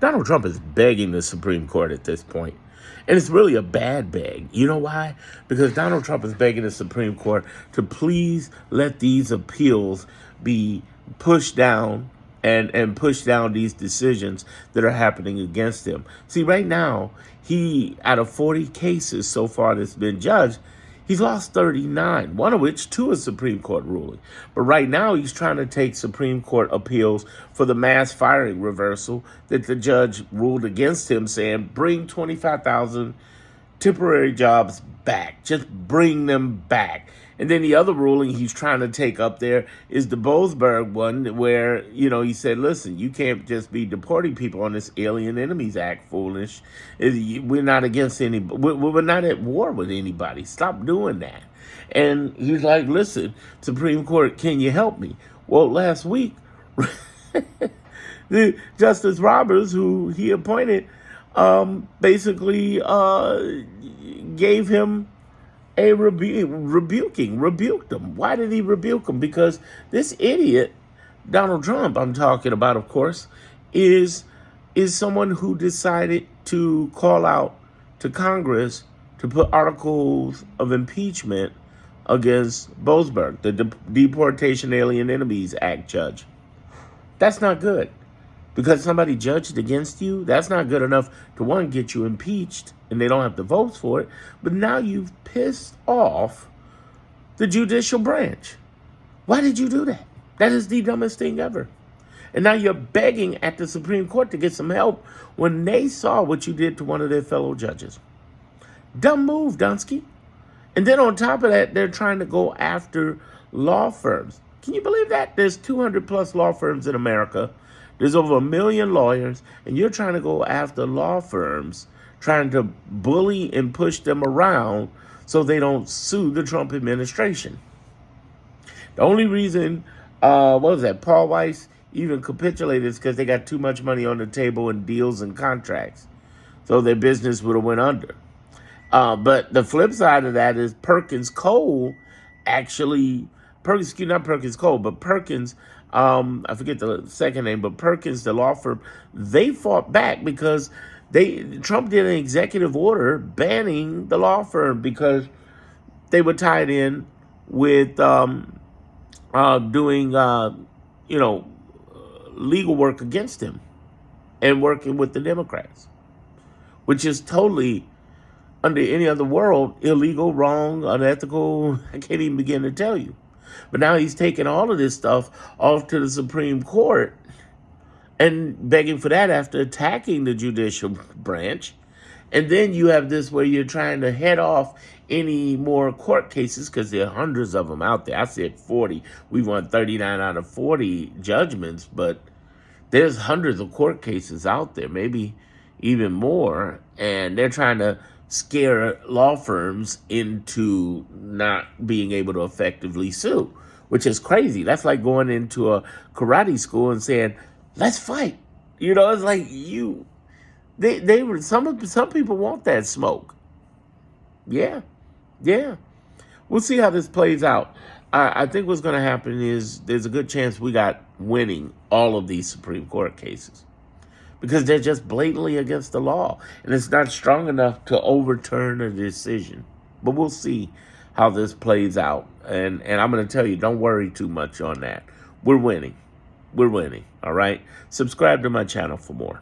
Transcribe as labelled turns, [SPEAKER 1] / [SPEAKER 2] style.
[SPEAKER 1] Donald Trump is begging the Supreme Court at this point. And it's really a bad beg. You know why? Because Donald Trump is begging the Supreme Court to please let these appeals be pushed down and push down these decisions that are happening against him. See, right now, he, out of 40 cases so far that's been judged, he's lost 39, one of which to a Supreme Court ruling. But right now, he's trying to take Supreme Court appeals for the mass firing reversal that the judge ruled against him, saying, bring 25,000 temporary jobs back. Just bring them back. And then the other ruling he's trying to take up there is the Boasberg one where, he said, listen, you can't just be deporting people on this Alien Enemies Act foolish. We're not against we're not at war with anybody. Stop doing that. And he's like, listen, Supreme Court, can you help me? Well, last week, the Justice Roberts, who he appointed, basically gave him a rebuked him. Why did he rebuke him? Because this idiot, Donald Trump, I'm talking about, of course, is someone who decided to call out to Congress to put articles of impeachment against Boasberg, the Deportation Alien Enemies Act judge. That's not good. Because somebody judged against you, that's not good enough to, one, get you impeached, and they don't have the votes for it, but now you've pissed off the judicial branch. Why did you do that? That is the dumbest thing ever. And now you're begging at the Supreme Court to get some help when they saw what you did to one of their fellow judges. Dumb move, Dunsky. And then on top of that, they're trying to go after law firms. Can you believe that? There's 200 plus law firms in America. There's over 1 million lawyers, and you're trying to go after law firms, trying to bully and push them around so they don't sue the Trump administration. The only reason, Paul Weiss even capitulated is because they got too much money on the table in deals and contracts. So their business would have went under. But the flip side of that is Perkins Coie actually, not Perkins Coie, but Perkins, I forget the second name, but Perkins, the law firm, they fought back because Trump did an executive order banning the law firm because they were tied in with doing legal work against him and working with the Democrats, which is totally, under any other world, illegal, wrong, unethical. I can't even begin to tell you. But now he's taking all of this stuff off to the Supreme Court and begging for that after attacking the judicial branch. And then you have this where you're trying to head off any more court cases because there are hundreds of them out there. I said 40. We won 39 out of 40 judgments, but there's hundreds of court cases out there, maybe even more. And they're trying to scare law firms into not being able to effectively sue, which is crazy. That's like going into a karate school and saying, let's fight. It's like some people want that smoke. Yeah. We'll see how this plays out. I think what's going to happen is there's a good chance we got winning all of these Supreme Court cases, because they're just blatantly against the law, and it's not strong enough to overturn a decision. But we'll see how this plays out. And I'm going to tell you, don't worry too much on that. We're winning. All right? Subscribe to my channel for more.